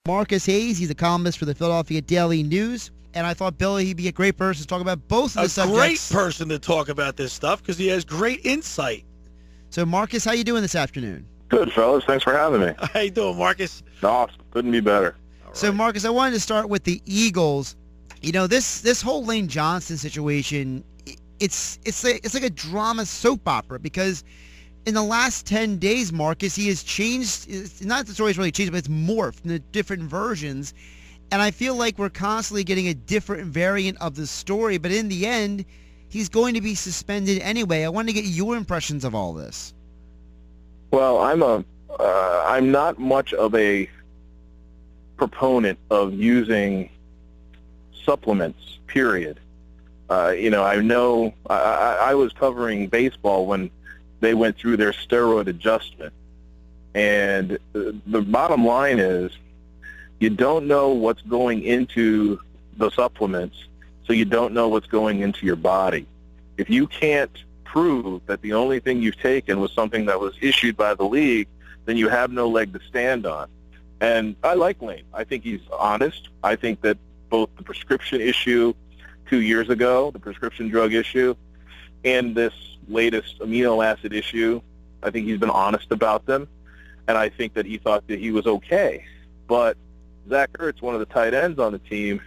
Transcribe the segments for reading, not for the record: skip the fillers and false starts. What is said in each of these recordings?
Marcus Hayes, he's a columnist for the Philadelphia Daily News, and I thought, Billy, he'd be a great person to talk about both of the subjects. A great person to talk about this stuff because he has great insight. So, Marcus, how you doing this afternoon? Good, fellas. Thanks for having me. How you doing, Marcus? Awesome. Couldn't be better. So, Marcus, I wanted to start with the Eagles. You know, this whole Lane Johnson situation, it's like a drama soap opera because in the last 10 days, Marcus, he has changed. It's not the story's really changed, but it's morphed into different versions. And I feel like we're constantly getting a different variant of the story. But in the end, he's going to be suspended anyway. I wanted to get your impressions of all this. Well, I'm not much of a proponent of using supplements, period. I know I was covering baseball when they went through their steroid adjustment. And the bottom line is you don't know what's going into the supplements, so you don't know what's going into your body. If you can't prove that the only thing you've taken was something that was issued by the league, then you have no leg to stand on. And I like Lane. I think he's honest. I think that both the prescription issue 2 years ago, the prescription drug issue, and this latest amino acid issue, I think he's been honest about them. And I think that he thought that he was okay. But Zach Ertz, one of the tight ends on the team,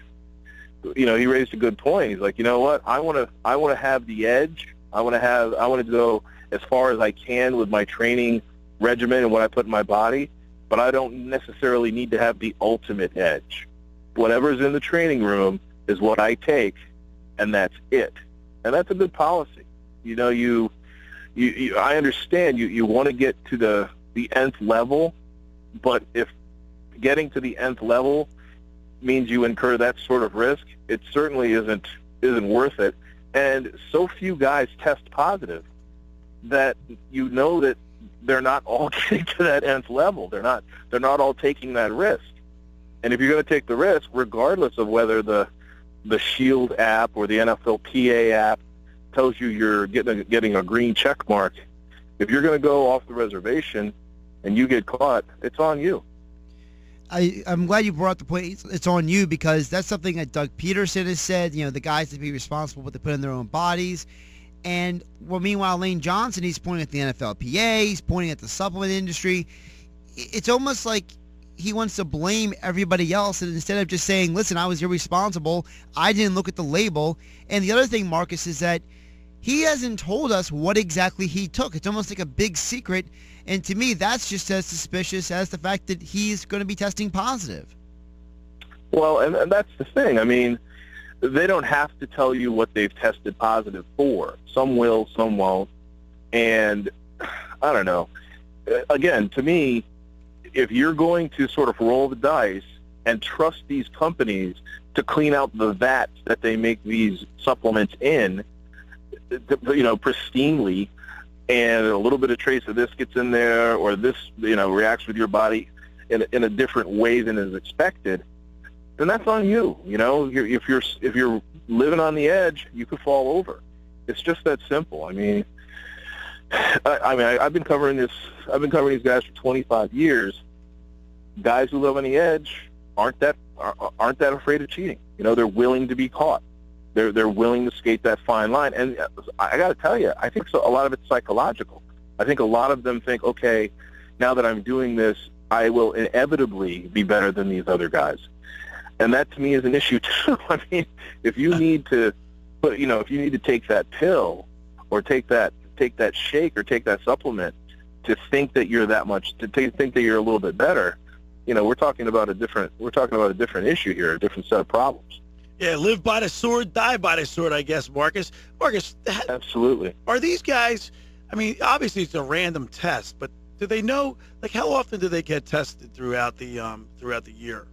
he raised a good point. He's like, you know what? I want to have the edge. I want to go as far as I can with my training regimen and what I put in my body, but I don't necessarily need to have the ultimate edge. Whatever's in the training room is what I take, and that's it. And that's a good policy. I understand you want to get to the nth level, but if getting to the nth level means you incur that sort of risk, it certainly isn't worth it. And so few guys test positive that that they're not all getting to that nth level. They're not all taking that risk. And if you're going to take the risk, regardless of whether the Shield app or the NFLPA app tells you you're getting a green check mark, if you're going to go off the reservation and you get caught, it's on you. I'm glad you brought up the point. It's on you because that's something that Doug Peterson has said. The guys to be responsible for what they put in their own bodies. And meanwhile, Lane Johnson, he's pointing at the NFLPA. He's pointing at the supplement industry. It's almost like he wants to blame everybody else, and instead of just saying, listen, I was irresponsible, I didn't look at the label. And the other thing, Marcus, is that he hasn't told us what exactly he took. It's almost like a big secret. And to me, that's just as suspicious as the fact that he's going to be testing positive. Well, and that's the thing. I mean, they don't have to tell you what they've tested positive for. Some will, some won't. And I don't know. Again, to me, if you're going to sort of roll the dice and trust these companies to clean out the vats that they make these supplements in, pristinely, and a little bit of trace of this gets in there, or this, reacts with your body in a different way than is expected, then that's on you. If you're living on the edge, you could fall over. It's just that simple. I've been covering these guys for 25 years. Guys who live on the edge aren't that afraid of cheating. They're willing to be caught. They're willing to skate that fine line. And I got to tell you, I think a lot of it's psychological. I think a lot of them think, okay, now that I'm doing this, I will inevitably be better than these other guys. And that to me is an issue too. If you need to take that pill or take that shake or take that supplement to think that you're think that you're a little bit better, we're talking about a different issue here, a different set of problems. Yeah, live by the sword, die by the sword, I guess, Marcus. Marcus, absolutely. Are these guys, obviously it's a random test, but do they know, how often do they get tested throughout the year?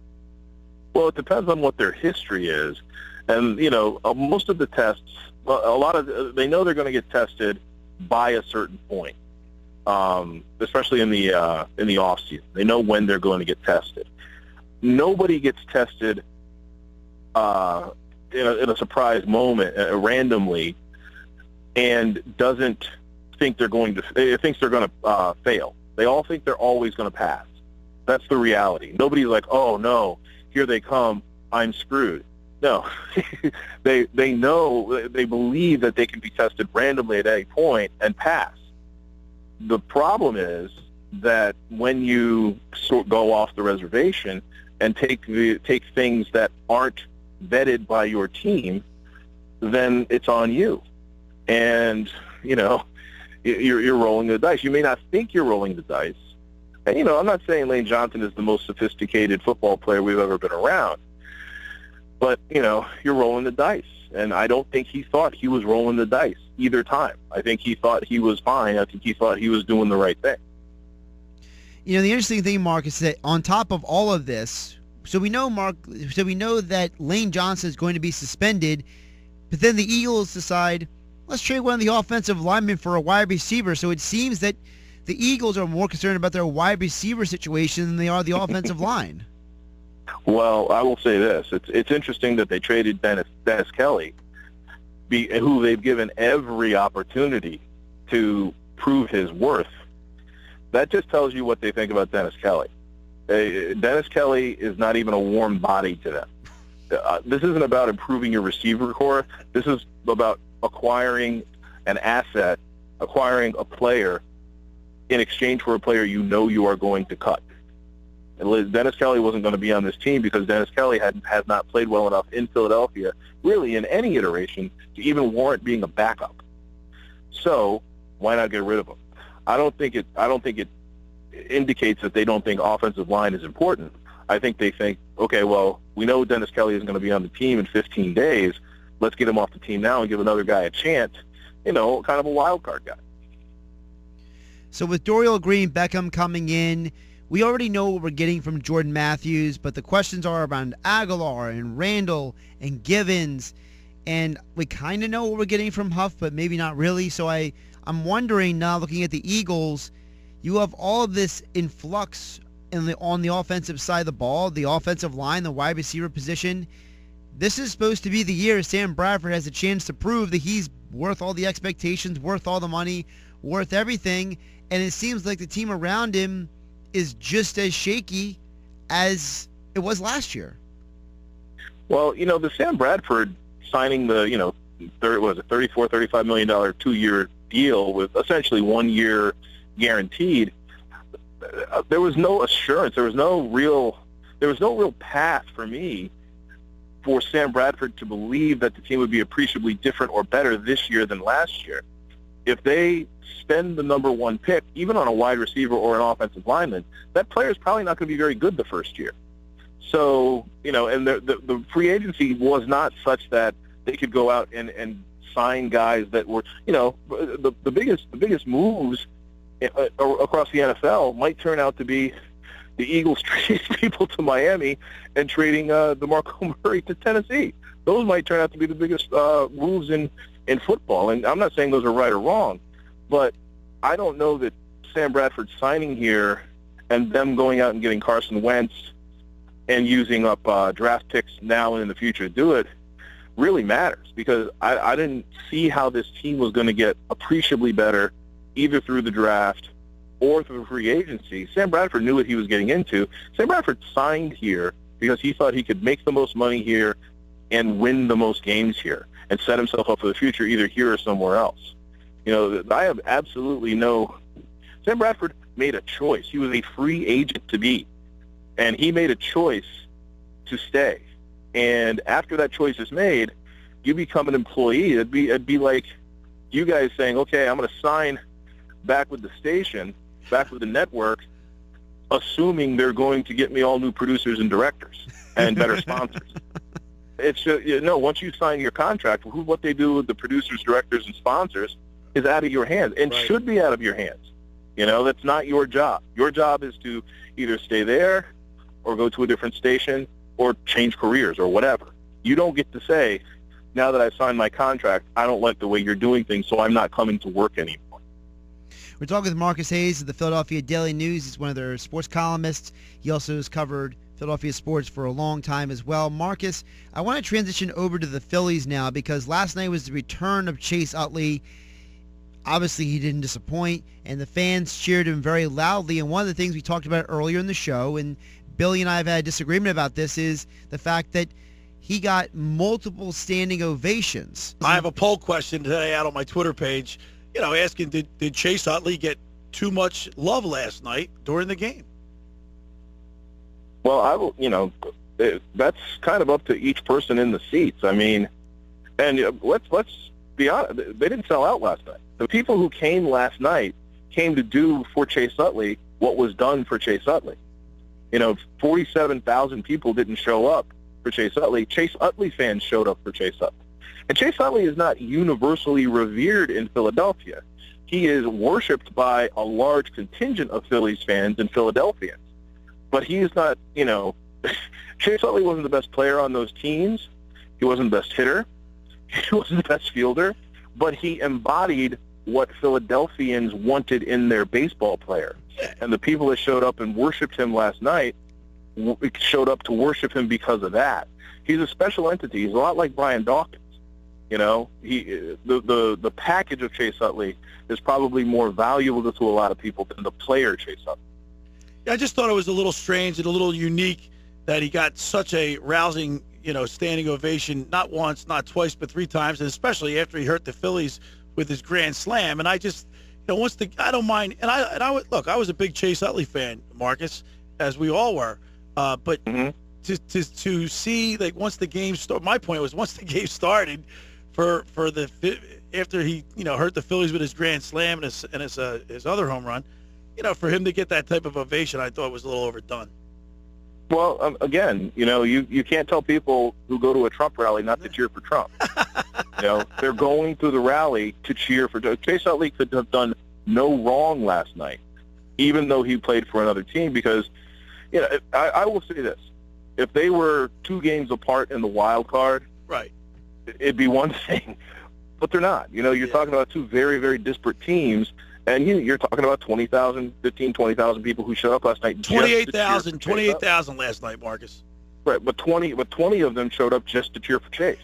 Well, it depends on what their history is. And, most of the tests, they know they're going to get tested by a certain point, especially in the off season. They know when they're going to get tested. Nobody gets tested in a surprise moment, randomly, and thinks they're going to fail. They all think they're always going to pass. That's the reality. Nobody's like, oh, no, here they come, I'm screwed. No, they know, they believe that they can be tested randomly at any point and pass. The problem is that when you go off the reservation and take things that aren't vetted by your team, then it's on you. And, you're rolling the dice. You may not think you're rolling the dice. And, I'm not saying Lane Johnson is the most sophisticated football player we've ever been around. But, you're rolling the dice. And I don't think he thought he was rolling the dice either time. I think he thought he was fine. I think he thought he was doing the right thing. The interesting thing, Mark, is that on top of all of this, so we know that Lane Johnson is going to be suspended, but then the Eagles decide, let's trade one of the offensive linemen for a wide receiver. So it seems that the Eagles are more concerned about their wide receiver situation than they are the offensive line. Well, I will say this. It's interesting that they traded Dennis Kelly, who they've given every opportunity to prove his worth. That just tells you what they think about Dennis Kelly. Dennis Kelly is not even a warm body to them. This isn't about improving your receiver core. This is about acquiring an asset, acquiring a player in exchange for a player you are going to cut. And Dennis Kelly wasn't going to be on this team because Dennis Kelly has not played well enough in Philadelphia, really in any iteration, to even warrant being a backup. So why not get rid of him? I don't think it indicates that they don't think offensive line is important. I think they think, okay, well, we know Dennis Kelly isn't going to be on the team in 15 days. Let's get him off the team now and give another guy a chance, kind of a wild card guy. So with Dorial Green-Beckham coming in, we already know what we're getting from Jordan Matthews, but the questions are around Aguilar and Randall and Givens, and we kind of know what we're getting from Huff, but maybe not really. So I'm wondering now, looking at the Eagles, you have all of this influx on the offensive side of the ball, the offensive line, the wide receiver position. This is supposed to be the year Sam Bradford has a chance to prove that he's worth all the expectations, worth all the money, worth everything, and it seems like the team around him is just as shaky as it was last year. Well, the Sam Bradford signing the, $35 million 2-year deal with essentially 1 year guaranteed, there was no assurance. There was no real path for me for Sam Bradford to believe that the team would be appreciably different or better this year than last year. If they spend the number one pick, even on a wide receiver or an offensive lineman, that player is probably not going to be very good the first year. So, and the free agency was not such that they could go out and sign guys that were, the biggest moves across the NFL might turn out to be the Eagles trading people to Miami and trading DeMarco Murray to Tennessee. Those might turn out to be the biggest moves in football. And I'm not saying those are right or wrong, but I don't know that Sam Bradford signing here and them going out and getting Carson Wentz and using up draft picks now and in the future to do it really matters, because I didn't see how this team was going to get appreciably better either through the draft or through free agency. Sam Bradford knew what he was getting into. Sam Bradford signed here because he thought he could make the most money here and win the most games here and set himself up for the future either here or somewhere else. I have absolutely Sam Bradford made a choice. He was a free agent to be, and he made a choice to stay. And after that choice is made, you become an employee. It'd be like you guys saying, okay, I'm going to sign back with the station, back with the network, assuming they're going to get me all new producers and directors and better sponsors. It's once you sign your contract, what they do with the producers, directors, and sponsors is out of your hands and right. Should be out of your hands. That's not your job. Your job is to either stay there or go to a different station or change careers or whatever. You don't get to say, now that I've signed my contract, I don't like the way you're doing things, so I'm not coming to work anymore. We're talking with Marcus Hayes of the Philadelphia Daily News. He's one of their sports columnists. He also has covered Philadelphia sports for a long time as well. Marcus, I want to transition over to the Phillies now because last night was the return of Chase Utley. obviously he didn't disappoint, and the fans cheered him very loudly. And one of the things we talked about earlier in the show, and Billy and I have had a disagreement about this, is the fact that he got multiple standing ovations. I have a poll question today out on my Twitter page, asking did Chase Utley get too much love last night during the game? Well, that's kind of up to each person in the seats. I mean, and let's be honest, they didn't sell out last night. The people who came last night came to do for Chase Utley what was done for Chase Utley. 47,000 people didn't show up for Chase Utley. Chase Utley fans showed up for Chase Utley. And Chase Utley is not universally revered in Philadelphia. He is worshipped by a large contingent of Phillies fans and Philadelphians. But he is not, Chase Utley wasn't the best player on those teams. He wasn't the best hitter. He wasn't the best fielder. But he embodied what Philadelphians wanted in their baseball player. And the people that showed up and worshipped him last night showed up to worship him because of that. He's a special entity. He's a lot like Brian Dawkins. The package of Chase Utley is probably more valuable to a lot of people than the player Chase Utley. I just thought it was a little strange and a little unique that he got such a rousing, standing ovation, not once, not twice, but 3 times, and especially after he hurt the Phillies with his grand slam. And I just, I don't mind. And I was a big Chase Utley fan, Marcus, as we all were. But to see, like, once the game started, my point was once the game started, after he hurt the Phillies with his grand slam and his other home run, for him to get that type of ovation, I thought was a little overdone. Well, again, you can't tell people who go to a Trump rally not to cheer for Trump. They're going to the rally to cheer for Chase Utley. Could have done no wrong last night, even though he played for another team. Because, I will say this: if they were 2 games apart in the wild card, right, it'd be one thing. But they're not. You're talking about 2 very, very disparate teams. And you're talking about 20,000 people who showed up last night. 28,000 last night, Marcus. Right, but 20 of them showed up just to cheer for Chase.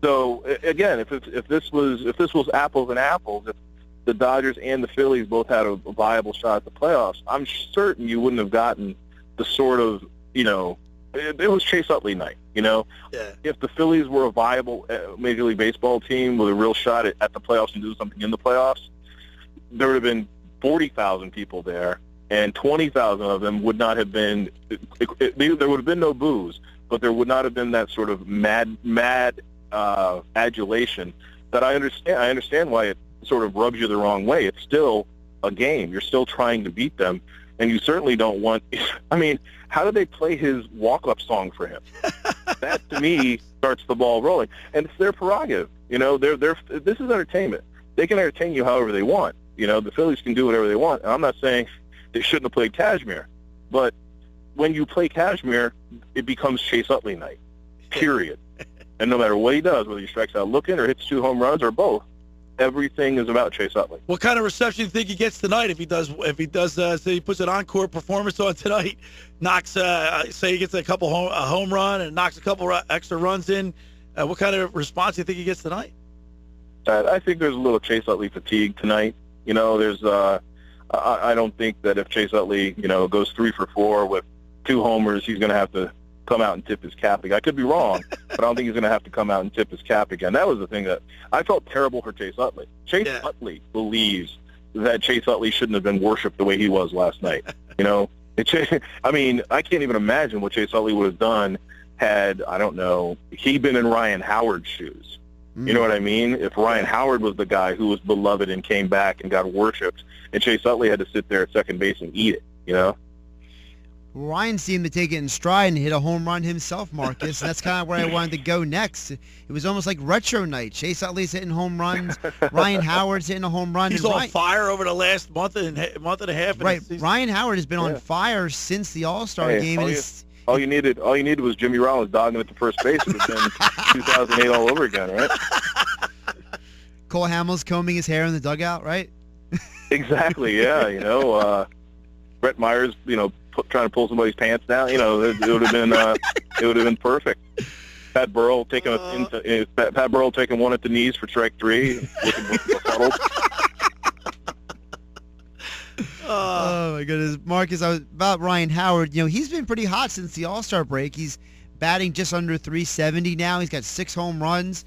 So again, if this was apples and apples, if the Dodgers and the Phillies both had a viable shot at the playoffs, I'm certain you wouldn't have gotten the sort of it was Chase Utley night. Yeah. If the Phillies were a viable Major League Baseball team with a real shot at the playoffs and do something in the playoffs, there would have been 40,000 people there, and 20,000 of them would not have been. There would have been no boos, but there would not have been that sort of mad adulation that I understand. I understand why it sort of rubs you the wrong way. It's still a game. You're still trying to beat them, and you certainly don't want. I mean, how do they play his walk-up song for him? That, to me, starts the ball rolling. And it's their prerogative. This is entertainment. They can entertain you however they want. The Phillies can do whatever they want. And I'm not saying they shouldn't have played Kashmir. But when you play Kashmir, it becomes Chase Utley night, period. And no matter what he does, whether he strikes out looking or hits 2 home runs or both, everything is about Chase Utley. What kind of reception do you think he gets tonight if he does say he puts an encore performance on tonight, knocks say he gets a home run and knocks a couple extra runs in? What kind of response do you think he gets tonight? I think there's a little Chase Utley fatigue tonight. There's I don't think that if Chase Utley goes 3 for 4 with 2 homers, he's going to have to come out and tip his cap again. I could be wrong, but I don't think he's going to have to come out and tip his cap again. That was the thing that I felt terrible for Chase Utley. Chase Utley believes that Chase Utley shouldn't have been worshipped the way he was last night. I mean, I can't even imagine what Chase Utley would have done had, I don't know, he been in Ryan Howard's shoes. You know what I mean? If Ryan Howard was the guy who was beloved and came back and got worshipped, and Chase Utley had to sit there at second base and eat it, Ryan seemed to take it in stride and hit a home run himself, Marcus. And that's kind of where I wanted to go next. It was almost like retro night. Chase Utley's hitting home runs. Ryan Howard's hitting a home run. He's on fire over the last month and a half. Right. Ryan Howard has been on fire since the All-Star game. All you needed was Jimmy Rollins dogging at the first base. It would have been 2008 all over again, right? Cole Hamels combing his hair in the dugout, right? Exactly. Yeah. Brett Myers, trying to pull somebody's pants down. It would have been perfect. Pat Burrell taking one at the knees for strike 3, looking befuddled. Oh my goodness, Marcus! About Ryan Howard. He's been pretty hot since the All-Star break. He's batting just under 370 now. He's got 6 home runs.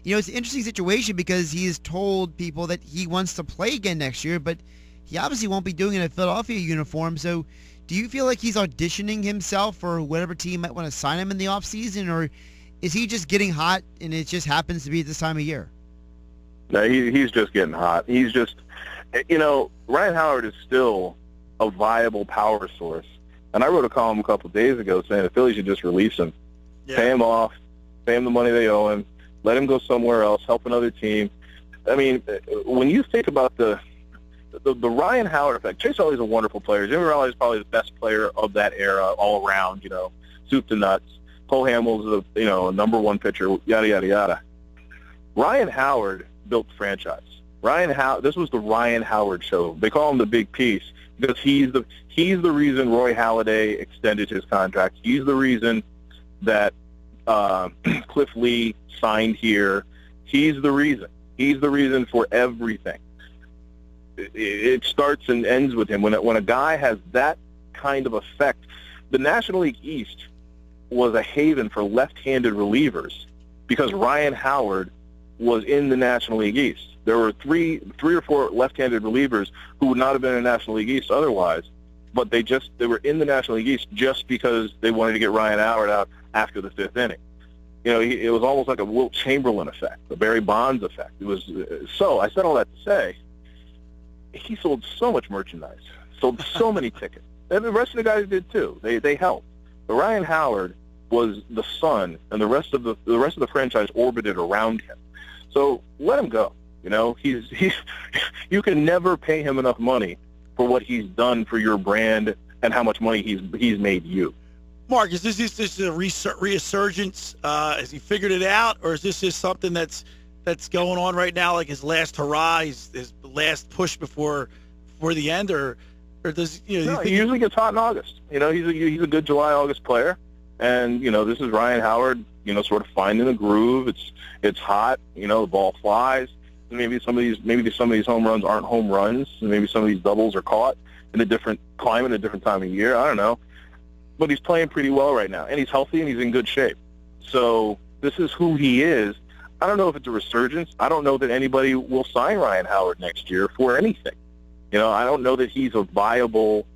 It's an interesting situation because he has told people that he wants to play again next year, but he obviously won't be doing it in a Philadelphia uniform. So, do you feel like he's auditioning himself for whatever team might want to sign him in the offseason, or is he just getting hot and it just happens to be at this time of year? No, he's just getting hot. He's just, Ryan Howard is still a viable power source. And I wrote a column a couple of days ago saying the Phillies should just release him, pay him off, pay him the money they owe him, let him go somewhere else, help another team. I mean, when you think about the Ryan Howard effect, Chase Utley is a wonderful player. Jimmy Raleigh is probably the best player of that era all around, soup to nuts. Cole Hamels is a number one pitcher, yada, yada, yada. Ryan Howard built the franchise. This was the Ryan Howard show. They call him the Big Piece because he's the reason Roy Halladay extended his contract. He's the reason that Cliff Lee signed here. He's the reason. He's the reason for everything. It starts and ends with him. When a guy has that kind of effect, the National League East was a haven for left-handed relievers because Ryan Howard was in the National League East. There were three or four left-handed relievers who would not have been in the National League East otherwise, but they were in the National League East just because they wanted to get Ryan Howard out after the 5th inning. It was almost like a Wilt Chamberlain effect, a Barry Bonds effect. It was so. I said all that to say, he sold so much merchandise, sold so many tickets, and the rest of the guys did too. They helped. But Ryan Howard was the sun, and the rest of the franchise orbited around him. So let him go. You can never pay him enough money for what he's done for your brand and how much money he's made you. Mark, is this a resurgence? Has he figured it out, or is this just something that's going on right now, like his last hurrah, his last push before the end, or does he usually gets hot in August. He's a good July, August player, and this is Ryan Howard. Sort of finding a groove. It's hot. The ball flies. Maybe some of these home runs aren't home runs. Maybe some of these doubles are caught in a different climate, a different time of year. I don't know. But he's playing pretty well right now, and he's healthy, and he's in good shape. So this is who he is. I don't know if it's a resurgence. I don't know that anybody will sign Ryan Howard next year for anything. I don't know that he's a viable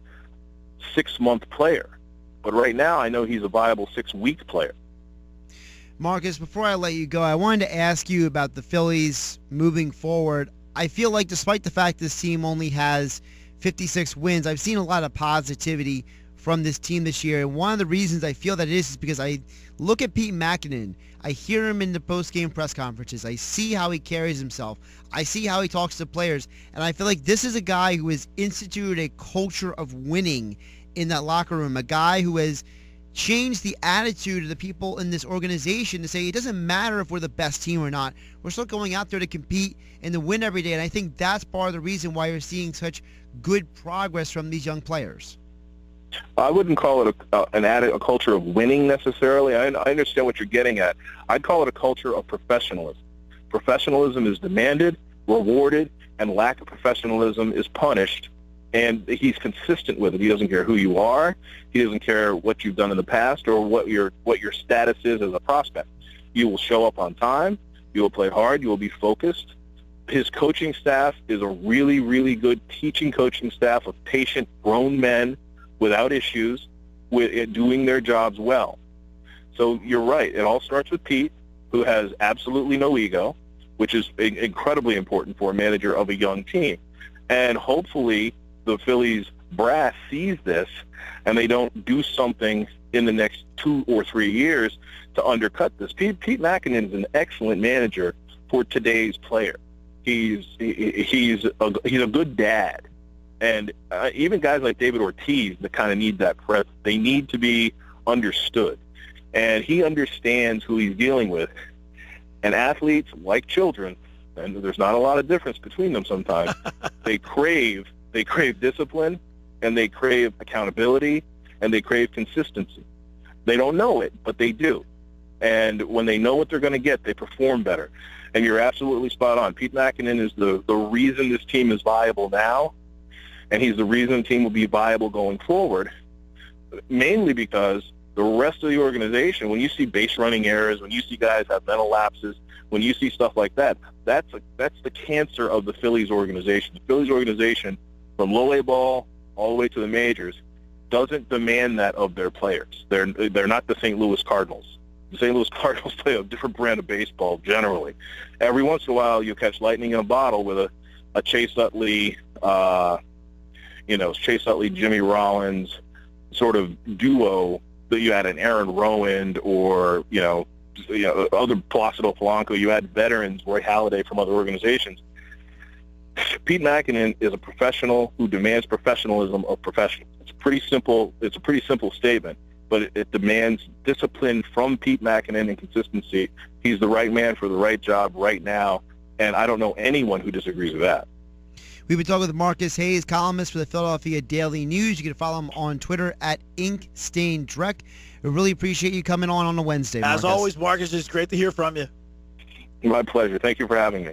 6-month player. But right now, I know he's a viable 6-week player. Marcus, before I let you go, I wanted to ask you about the Phillies moving forward. I feel like despite the fact this team only has 56 wins, I've seen a lot of positivity from this team this year. And one of the reasons I feel that it is because I look at Pete Mackanin. I hear him in the post-game press conferences. I see how he carries himself. I see how he talks to players. And I feel like this is a guy who has instituted a culture of winning in that locker room, a guy who has change the attitude of the people in this organization to say it doesn't matter if we're the best team or not. We're still going out there to compete and to win every day. And I think that's part of the reason why you're seeing such good progress from these young players. I wouldn't call it a culture of winning necessarily. I understand what you're getting at. I'd call it a culture of professionalism. Professionalism is demanded, rewarded, and lack of professionalism is punished. And he's consistent with it. He doesn't care who you are. He doesn't care what you've done in the past or what your status is as a prospect. You will show up on time. You will play hard. You will be focused. His coaching staff is a really, really good teaching coaching staff of patient, grown men without issues, with doing their jobs well. So you're right. It all starts with Pete, who has absolutely no ego, which is incredibly important for a manager of a young team. And hopefully the Phillies brass sees this and they don't do something in the next 2 or 3 years to undercut this. Pete Mackanin is an excellent manager for today's player. He's a good dad. And even guys like David Ortiz that kind of need that press, they need to be understood. And he understands who he's dealing with. And athletes, like children, and there's not a lot of difference between them sometimes, they crave discipline, and they crave accountability, and they crave consistency. They don't know it, but they do. And when they know what they're going to get, they perform better. And you're absolutely spot on. Pete Mackanin is the reason this team is viable now, and he's the reason the team will be viable going forward, mainly because the rest of the organization, when you see base running errors, when you see guys have mental lapses, when you see stuff like that, that's the cancer of the Phillies organization. The Phillies organization, from low-A ball all the way to the majors, doesn't demand that of their players. They're not the St. Louis Cardinals. The St. Louis Cardinals play a different brand of baseball generally. Every once in a while, you catch lightning in a bottle with a Chase Utley, Chase Utley, Jimmy Rollins sort of duo that you had an Aaron Rowand or other Placido Polanco. You had veterans, Roy Halladay from other organizations. Pete Mackanin is a professional who demands professionalism of professionals. It's a pretty simple statement, but it demands discipline from Pete Mackanin and consistency. He's the right man for the right job right now, and I don't know anyone who disagrees with that. We've been talking with Marcus Hayes, columnist for the Philadelphia Daily News. You can follow him on Twitter at InkStainDrek. We really appreciate you coming on a Wednesday, Marcus. As always, Marcus, it's great to hear from you. My pleasure. Thank you for having me.